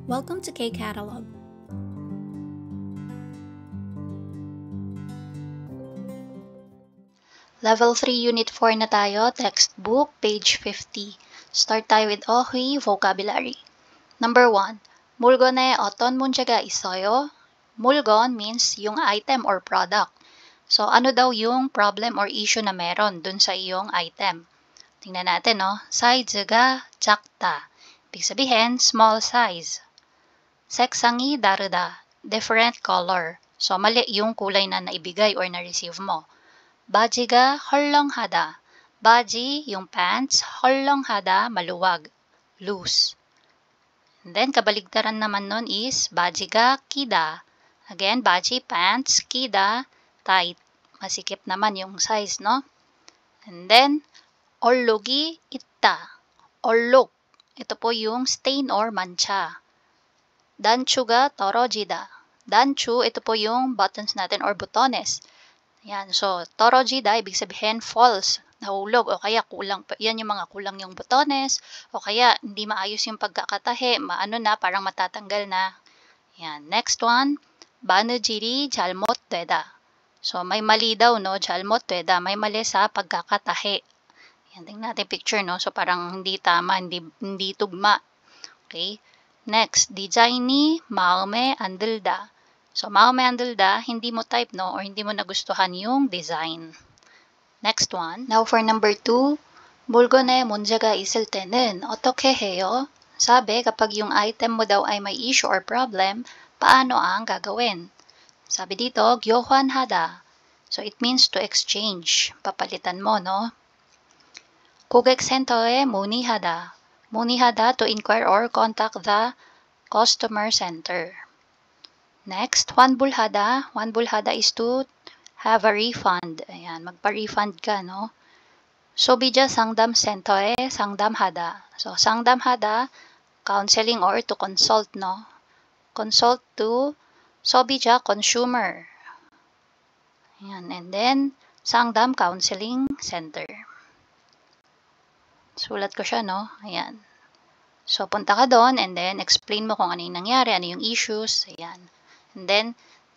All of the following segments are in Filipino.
Welcome to K-Catalog. Level 3 Unit 4 na tayo, textbook, page 50. Start tayo with Ohui, vocabulary. Number 1. 물건에 어떤 문제가 있어요? 물건 means yung item or product. So, ano daw yung problem or issue na meron dun sa iyong item? Tingnan natin, no? 사이즈가 작다. Ibig sabihin, small size. 색상이 다르다. Different color. So, mali yung kulay na naibigay or na-receive mo. 바지가 헐렁하다. 바지, yung pants, 헐렁하다, maluwag, loose. And then, kabaligtaran naman nun is 바지가 끼다. Again, 바지, pants, 끼다, tight. Masikip naman yung size, no? And then, 얼룩이 있다. 얼룩. Ito po yung stain or mancha. 단추가 떨어지다. 단추, ito po yung buttons natin or butones. Yan. So, 떨어지다, ibig sabihin false, nahulog, o kaya kulang. Yan yung mga kulang yung butones, o kaya hindi maayos yung pagkakatahi, maano na, parang matatanggal na. Yan. Next one, 바느질이 잘못되다. So, may mali daw, no? 잘못되다. May mali sa pagkakatahi. Yan. Tingnan natin picture, no? So, parang hindi tama, hindi tugma. Okay? Next, 디자인이 마음에 안 들다. So, 마음에 안 들다, hindi mo type, no? Or hindi mo nagustuhan yung design. Next one. Now for number 2, 물건에 문제가 있을 때는 어떻게 해요? Sabi, kapag yung item mo daw ay may issue or problem, paano ang gagawin? Sabi dito, 교환하다. So, it means to exchange. Papalitan mo, no? 고객센터에 문의하다. 문의하다, to inquire or contact the customer center. Next, 환불하다. 환불하다 is to have a refund. Ayan, magpa-refund ka, no? 소비자 상담센터에 상담하다. So, 상담하다, counseling or to consult, no? Consult to 소비자, consumer. Ayan, and then, 상담 counseling center. Sulat ko siya, no? Ayan. So, punta ka doon and then explain mo kung ano yung nangyari, ano yung issues. Ayan. And then,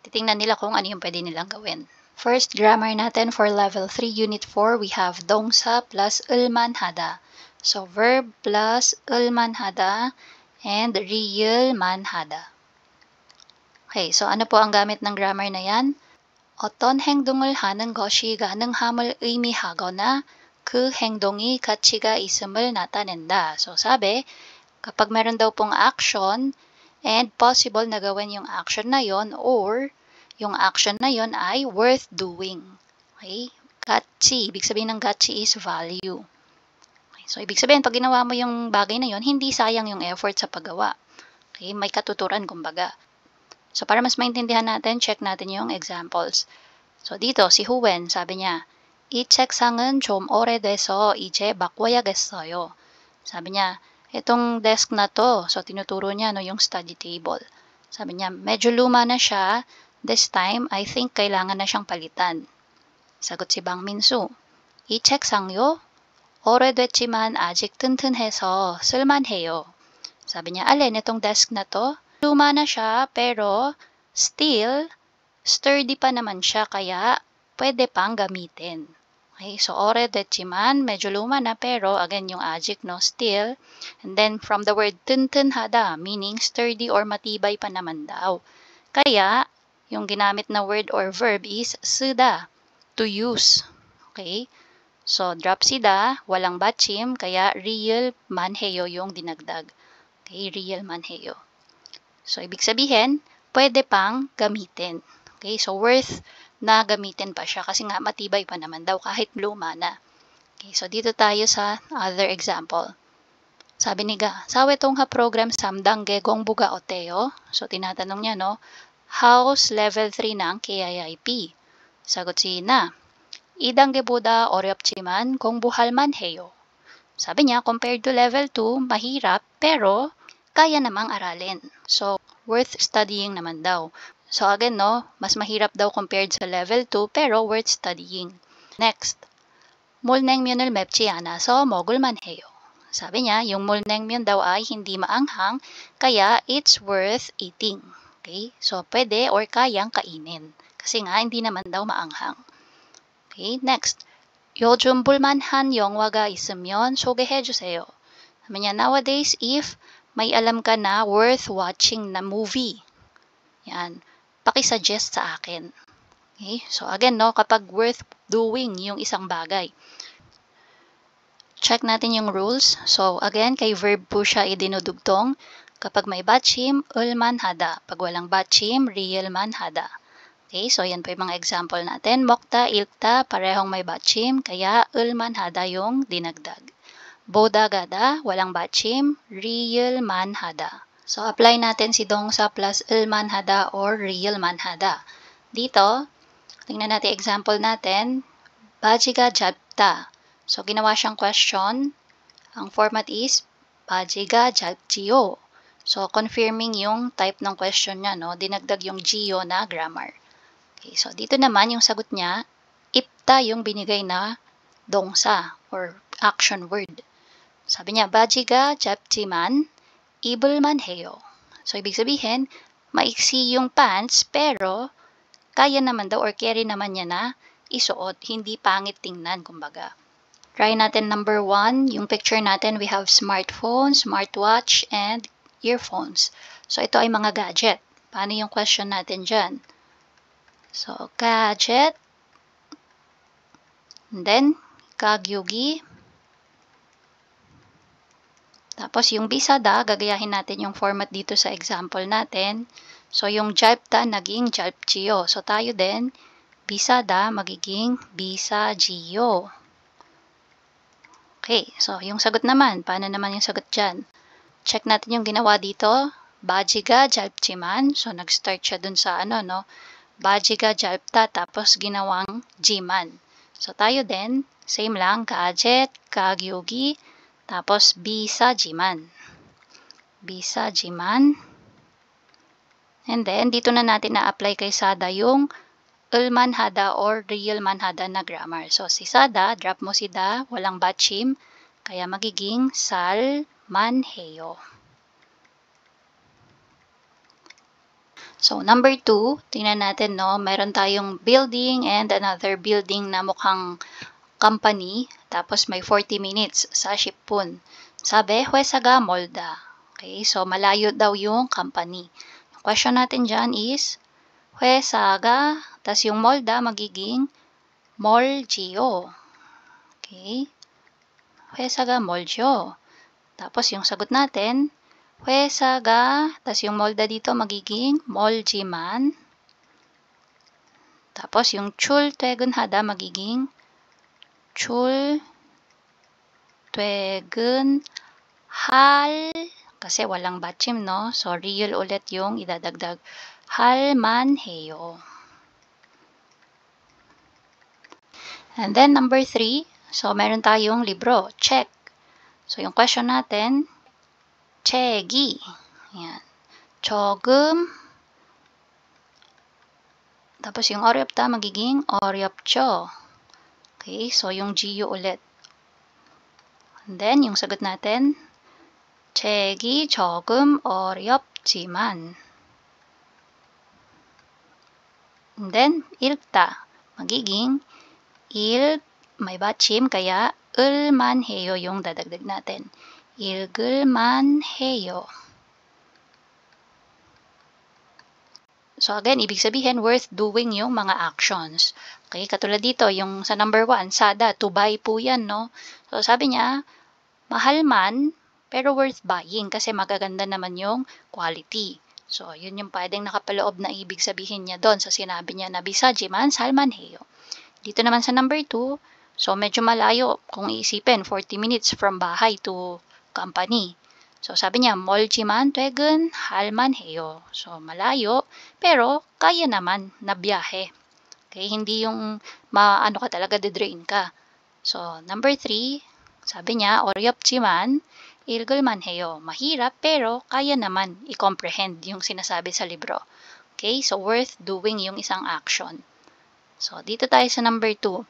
titingnan nila kung ano yung pwede nilang gawin. First, grammar natin for level 3, unit 4, we have 동사 plus 을만하다. So, verb plus 을만하다 and 리을만하다. Okay, so ano po ang gamit ng grammar na yan? 어떤 행동을 하는 것이 가능함을 의미하거나 그 행동이 가치가 있음을 나타낸다. So, sabi, kapag meron daw pong action and possible na gawin yung action na yon or yung action na yon ay worth doing. Okay? Gachi. Ibig sabihin ng gachi is value. Okay? So, ibig sabihin, pag ginawa mo yung bagay na yon, hindi sayang yung effort sa paggawa. Okay? May katuturan, kumbaga. So, para mas maintindihan natin, check natin yung examples. So, dito, si Huwen, sabi niya, 이 책상은 좀 오래돼서 이제 바꿔야겠어요. Sabi niya, itong desk na to, so tinuturo niya no, yung study table. Sabi niya, medyo luma na siya. This time, I think kailangan na siyang palitan. Sagot si Bang Minsu, 이 책상요? 오래됐지만 아직 튼튼해서 쓸만해요. Sabi niya, alin itong desk na to? Luma na siya, pero still, sturdy pa naman siya, kaya pwede pang gamitin. Okay, so 오래됐지만, medyo luma na, pero again yung adjective, no, still. And then from the word 튼튼하다, meaning sturdy or matibay pa naman daw. Kaya, yung ginamit na word or verb is 쓰다, to use. Okay, so drop sida, walang batchim, kaya real manheyo yung dinagdag. Okay, real manheyo. So, ibig sabihin, pwede pang gamitin. Okay, so worth na gamitin pa siya kasi nga matibay pa naman daw kahit luma na. Okay, so dito tayo sa other example. Sabi ni Ga, 사회통합 program 3단계 공부가 어때요? So tinatanong niya, no, how's level 3 ng KIIP? Sagot si Na, 2단계보다 어렵지만 공부할 만해요. Sabi niya, compared to level 2, mahirap pero kaya namang aralin. So, worth studying naman daw. So again, no, mas mahirap daw compared sa level 2 pero worth studying. Next, 물 냉면을 맵지 않아서 먹을만 해요. Sabi niya, yung mulnaengmyeon daw ay hindi maanghang, kaya it's worth eating. Okay? So, pwede or kayang kainin. Kasi nga, hindi naman daw maanghang. Okay, next. 요즘 볼만한 영화가 있으면 소개해주세요. Sabi niya, nowadays, if may alam ka na worth watching na movie, yan, pakisuggest sa akin. Okay? So, again, no, kapag worth doing yung isang bagay. Check natin yung rules. So, again, kay verb po siya idinudugtong. Kapag may batchim, ulman hada. Pag walang batchim, real man hada. Okay, so yan po yung mga example natin. Mokta, ilkta, parehong may batchim, kaya ulman hada yung dinagdag. Boda gada, walang batchim, real man hada. So, apply natin si dongsa plus ulman hada or real man hada. Dito, tingnan natin example natin. Bajiga jabta. So, ginawa siyang question. Ang format is, bajiga jabjiyo. So, confirming yung type ng question niya, no? Dinagdag yung jiyo na grammar. Okay, so, dito naman yung sagot niya, ipta yung binigay na dongsa or action word. Sabi niya, bajiga jabjiman, ibulman heyo. So, ibig sabihin, maiksi yung pants, pero kaya naman daw or carry naman niya na isuot, hindi pangit tingnan, kumbaga. Try natin number 1. Yung picture natin, we have smartphone, smartwatch, and earphones. So, ito ay mga gadget. Paano yung question natin dyan? So, gadget. And then, kagyugi. Tapos, yung bisada, gagayahin natin yung format dito sa example natin. So, yung jalpta, naging jalpjiyo. So, tayo din, bisada, magiging bisajiyo. Okay, so yung sagot naman, paano naman yung sagot dyan? Check natin yung ginawa dito. Bajiga jalpjiman. So, nag-start siya dun sa ano, no? Bajiga jalpta, tapos ginawang jiman. So, tayo din, same lang, gadget, kagyugi, tapos bisajiman. Bisajiman. And then, dito na natin na-apply kay Sada yung ulman hada or real man hada na grammar. So, si Sada, drop mo si da, walang batchim, kaya magiging sal man heyo. So, number 2, tingnan natin, no, meron tayong building and another building na mukhang company, tapos may 40 minutes sa Shippun. Sabi, Huesaga Molda. Okay, so malayo daw yung company. Yung question natin dyan is, Huesaga, tas yung Molda magiging Molgyo. Okay? Huesaga Molgyo. Tapos yung sagot natin, Huesaga, tas yung Molda dito magiging Moljiman. Tapos yung Chul Twegun Hada magiging Chul Twegun Hal. Kasi walang batchim, no? So, real ulit yung idadagdag. Halman heyo. And then, number 3. So, meron tayong libro. Check. So, yung question natin, 책이. Yan. 조금. Tapos, yung 어렵다 magiging 어렵죠. Okay, so, yung GU ulit. And then, yung sagot natin, 책이 조금 어렵지만. And then, 읽다. Magiging, may batchim, kaya, 을만 해요 yung dadagdag natin. 읽을만 해요. So, again, ibig sabihin, worth doing yung mga actions. Okay, katulad dito, yung sa number 1, Sada, to buy po yan, no? So, sabi niya, mahal man, pero worth buying kasi magaganda naman yung quality. So, yun yung pwedeng nakapaloob na ibig sabihin niya doon sa sinabi niya na bisajiman salman heyo. Dito naman sa number 2, so medyo malayo kung iisipin, 40 minutes from bahay to company. So, sabi niya, moljiman twegun halman heyo. So, malayo, pero kaya naman na biyahe. Okay, hindi yung maano ka talaga, de-drain ka. So, number 3, sabi niya, 어렵지만 읽을만 해요. Mahirap, pero kaya naman i-comprehend yung sinasabi sa libro. Okay, so worth doing yung isang action. So, dito tayo sa number 2.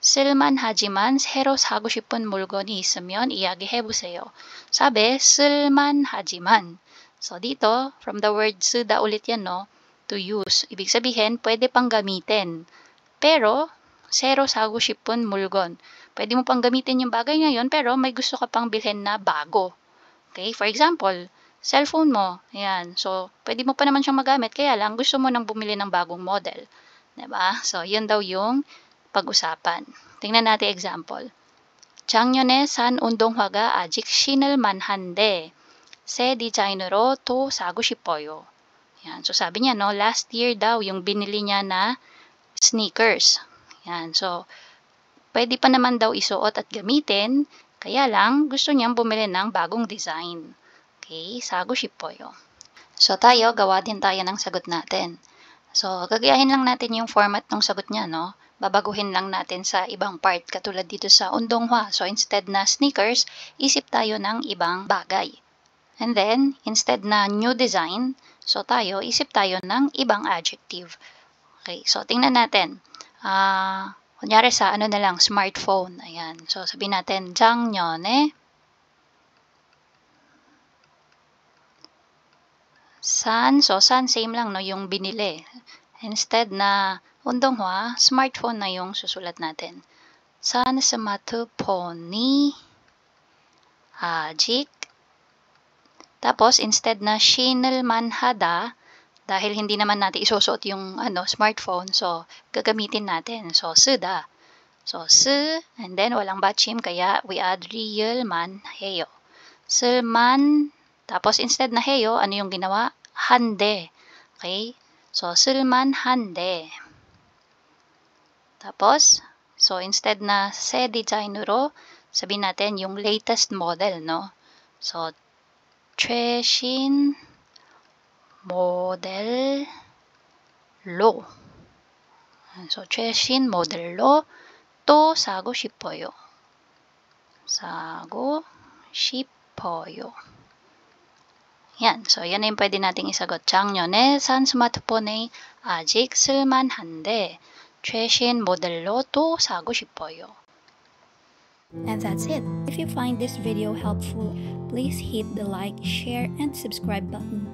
쓸만하지만 새로 사고 싶은 물건이 있으면 이야기해보세요. sabi, 쓸만하지만. So, dito, from the word 쓰다 ulit yan, no? To use. Ibig sabihin, pwede pang gamitin. Pero, 새로 사고 싶은 물건. Pwede mo pang gamitin yung bagay ngayon, pero may gusto ka pang bilhin na bago. Okay? For example, cellphone mo. Ayan. So, pwede mo pa naman siyang magamit, kaya lang gusto mo nang bumili ng bagong model. Diba? So, yun daw yung pag-usapan. Tingnan natin example. 작년에 산 운동화가 아직 신을만 한데 새 디자인으로 또 사고 싶어요. Yan. So, sabi niya, no, last year daw yung binili niya na sneakers. Yan. So, pwede pa naman daw isuot at gamitin, kaya lang gusto niyang bumili ng bagong design. Okay, sago 싶어요. So, tayo, gawa din tayo ng sagot natin. So, gagayahin lang natin yung format ng sagot niya, no? Babaguhin lang natin sa ibang part, katulad dito sa 운동화. So, instead na sneakers, isip tayo ng ibang bagay. And then, instead na new design, so tayo, isip tayo ng ibang adjective. Okay, so tingnan natin. Kunyari sa ano na lang, smartphone. Ayan. So, sabihin natin, 작년에 산, so 산 same lang, no, yung binili. Instead na 운동화, smartphone na yung susulat natin. 산 스마트폰이 아직, tapos instead na 신을만 하다, dahil hindi naman natin isusuot yung smartphone, so gagamitin natin. So, 쓰다. So, 쓰, and then walang 받침, kaya we add 리을만 해요. 쓸만, tapos instead na 해요, ano yung ginawa? 한데. Okay? So, 쓸만한데. Tapos, so instead na 새 디자인으로, sabihin natin yung latest model, no? So, 최신 모델로. So, 최신 모델로 또 사고 싶어요. 사고 싶어요. Yan. So, yan na yung pwede nating isagot. 작년에 산 스마트폰이 아직 쓸만한데 최신 모델로 또 사고 싶어요. And that's it. If you find this video helpful, please hit the like, share, and subscribe button.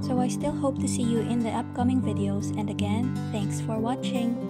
So I still hope to see you in the upcoming videos, and again, thanks for watching.